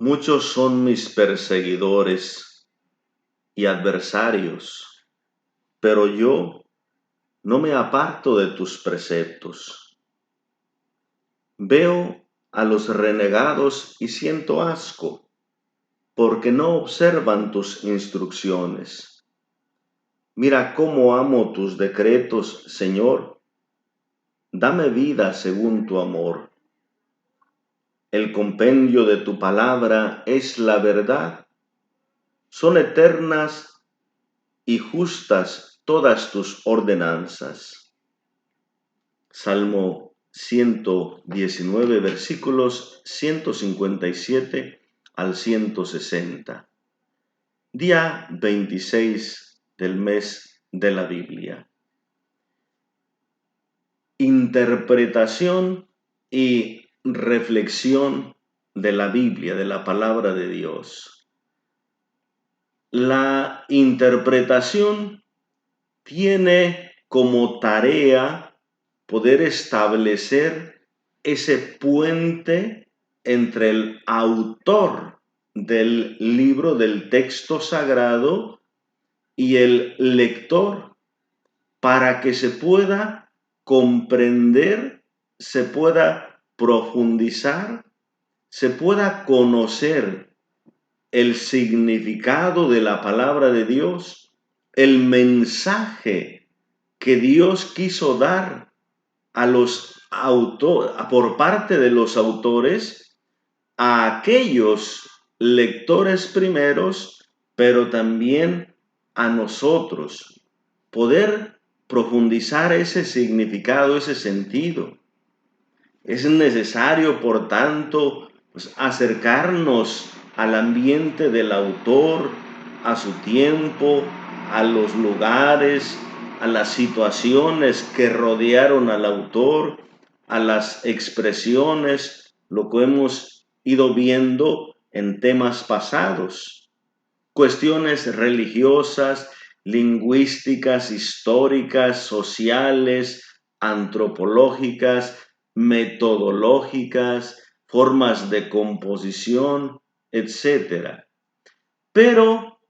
Muchos son mis perseguidores y adversarios, pero yo no me aparto de tus preceptos. Veo a los renegados y siento asco, porque no observan tus instrucciones. Mira cómo amo tus decretos, Señor. Dame vida según tu amor. El compendio de tu palabra es la verdad. Son eternas y justas todas tus ordenanzas. Salmo 119, versículos 157 al 160. Día 26 del mes de la Biblia. Interpretación y reflexión de la Biblia, de la palabra de Dios. La interpretación tiene como tarea poder establecer ese puente entre el autor del libro, del texto sagrado, y el lector, para que se pueda comprender, se pueda profundizar, se pueda conocer el significado de la palabra de Dios, el mensaje que Dios quiso dar a los autores, por parte de los autores, a aquellos lectores primeros, pero también a nosotros, poder profundizar ese significado, ese sentido. Es necesario, por tanto, acercarnos al ambiente del autor, a su tiempo, a los lugares, a las situaciones que rodearon al autor, a las expresiones, lo que hemos ido viendo en temas pasados. Cuestiones religiosas, lingüísticas, históricas, sociales, antropológicas, metodológicas, formas de composición, etc. Pero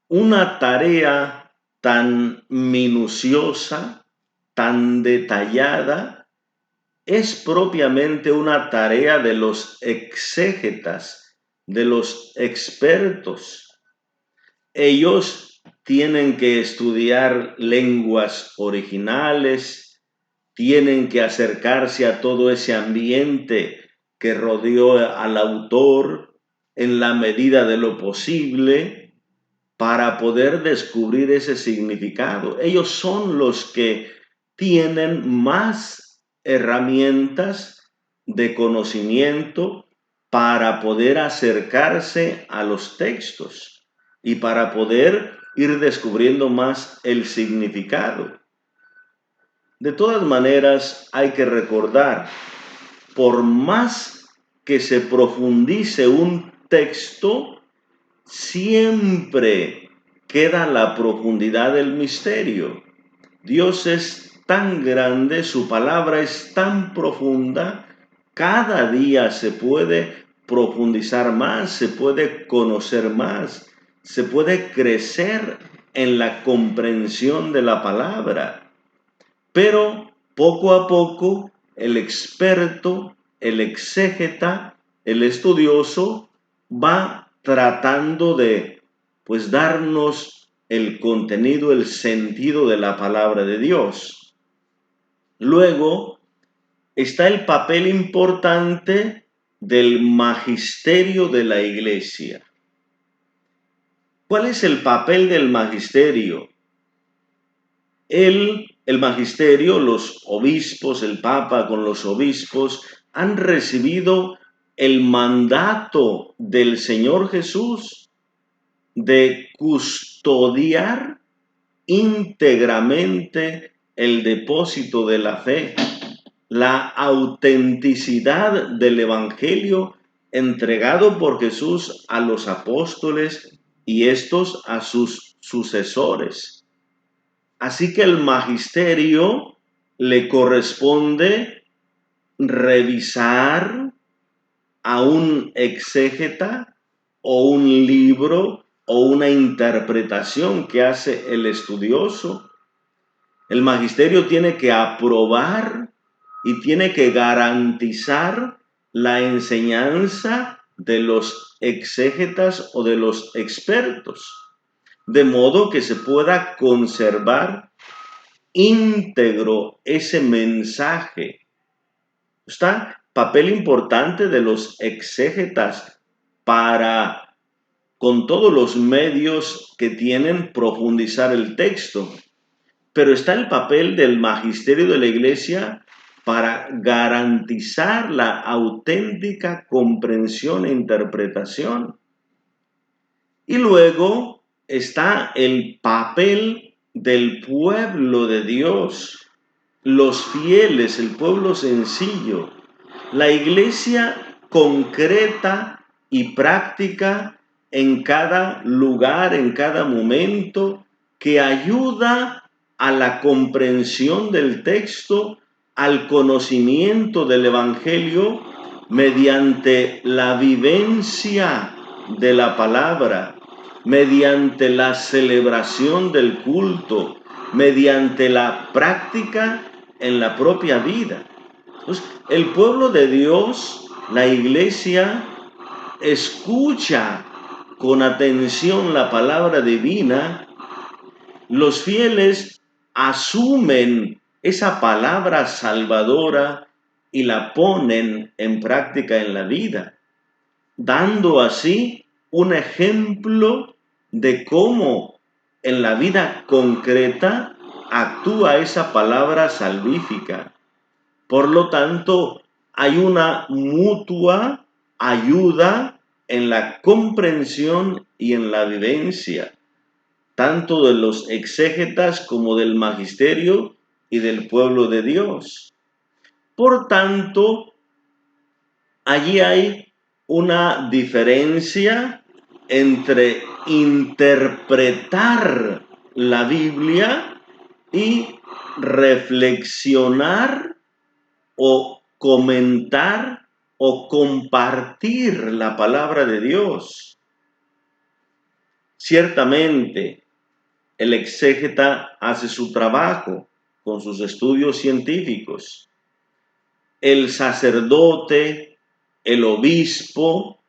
una tarea tan minuciosa, tan detallada, es propiamente una tarea de los exégetas, de los expertos. Ellos tienen que estudiar lenguas originales, tienen que acercarse a todo ese ambiente que rodeó al autor en la medida de lo posible para poder descubrir ese significado. Ellos son los que tienen más herramientas de conocimiento para poder acercarse a los textos y para poder ir descubriendo más el significado. De todas maneras, hay que recordar, por más que se profundice un texto, siempre queda la profundidad del misterio. Dios es tan grande, su palabra es tan profunda, cada día se puede profundizar más, se puede conocer más, se puede crecer en la comprensión de la palabra. Pero poco a poco el experto, el exégeta, el estudioso va tratando de darnos el contenido, el sentido de la palabra de Dios. Luego está el papel importante del magisterio de la iglesia. ¿Cuál es el papel del magisterio? El magisterio, los obispos, el Papa con los obispos, han recibido el mandato del Señor Jesús de custodiar íntegramente el depósito de la fe, la autenticidad del Evangelio entregado por Jesús a los apóstoles y estos a sus sucesores. Así que el magisterio le corresponde revisar, a un exégeta o un libro o una interpretación que hace el estudioso. El magisterio tiene que aprobar y tiene que garantizar la enseñanza de los exégetas o de los expertos, de modo que se pueda conservar íntegro ese mensaje. Está papel importante de los exégetas para, con todos los medios que tienen, profundizar el texto. Pero está el papel del magisterio de la Iglesia para garantizar la auténtica comprensión e interpretación. Y luego está el papel del pueblo de Dios, los fieles, el pueblo sencillo, la iglesia concreta y práctica en cada lugar, en cada momento, que ayuda a la comprensión del texto, al conocimiento del Evangelio mediante la vivencia de la palabra, mediante la celebración del culto, mediante la práctica en la propia vida. Entonces, el pueblo de Dios, la iglesia, escucha con atención la palabra divina. Los fieles asumen esa palabra salvadora y la ponen en práctica en la vida, dando así un ejemplo de cómo en la vida concreta actúa esa palabra salvífica. Por lo tanto, hay una mutua ayuda en la comprensión y en la vivencia, tanto de los exégetas como del magisterio y del pueblo de Dios. Por tanto, allí hay una diferencia entre interpretar la Biblia y reflexionar o comentar o compartir la palabra de Dios. Ciertamente, el exégeta hace su trabajo con sus estudios científicos. El sacerdote, el obispo,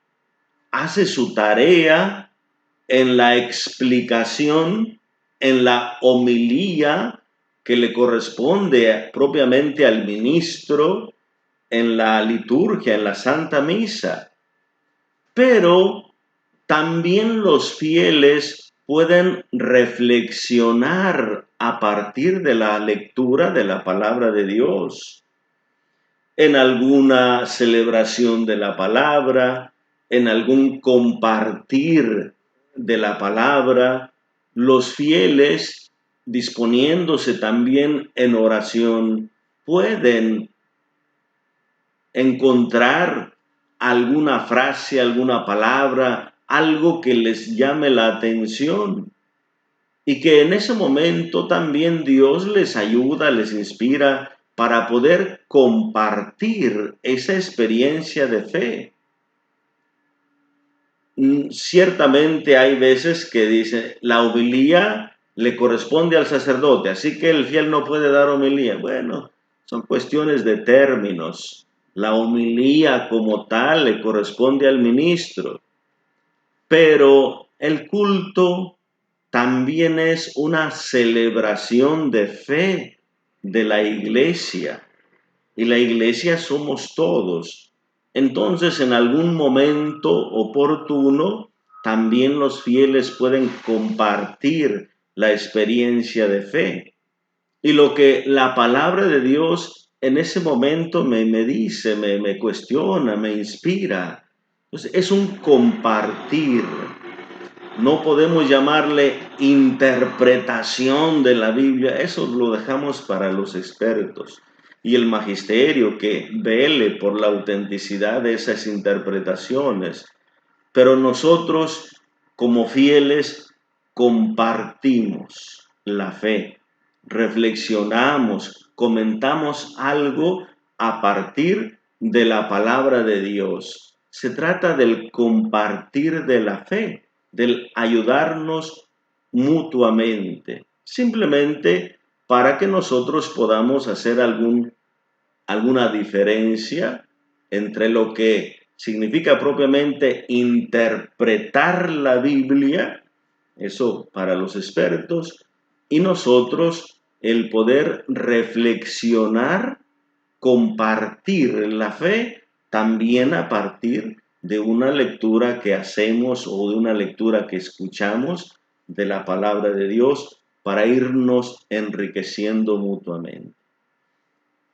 hace su tarea en la explicación, en la homilía que le corresponde propiamente al ministro, en la liturgia, en la Santa Misa. Pero también los fieles pueden reflexionar a partir de la lectura de la palabra de Dios, en alguna celebración de la palabra, en algún compartir de la palabra, los fieles, disponiéndose también en oración, pueden encontrar alguna frase, alguna palabra, algo que les llame la atención y que en ese momento también Dios les ayuda, les inspira para poder compartir esa experiencia de fe. Ciertamente hay veces que dice, la homilía le corresponde al sacerdote, así que el fiel no puede dar homilía. Bueno, son cuestiones de términos. La homilía como tal le corresponde al ministro, pero el culto también es una celebración de fe de la iglesia, y la iglesia somos todos. Entonces, en algún momento oportuno, también los fieles pueden compartir la experiencia de fe. Y lo que la palabra de Dios en ese momento me dice, me cuestiona, me inspira. Entonces, es un compartir. No podemos llamarle interpretación de la Biblia, eso lo dejamos para los expertos. Y el magisterio que vele por la autenticidad de esas interpretaciones. Pero nosotros, como fieles, compartimos la fe, reflexionamos, comentamos algo a partir de la palabra de Dios, se trata del compartir de la fe, del ayudarnos mutuamente, simplemente para que nosotros podamos hacer alguna diferencia entre lo que significa propiamente interpretar la Biblia, eso para los expertos, y nosotros el poder reflexionar, compartir la fe también a partir de una lectura que hacemos o de una lectura que escuchamos de la palabra de Dios para irnos enriqueciendo mutuamente.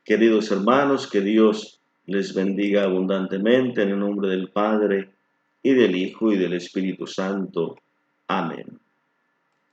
Queridos hermanos, que Dios les bendiga abundantemente en el nombre del Padre, y del Hijo, y del Espíritu Santo. Amén.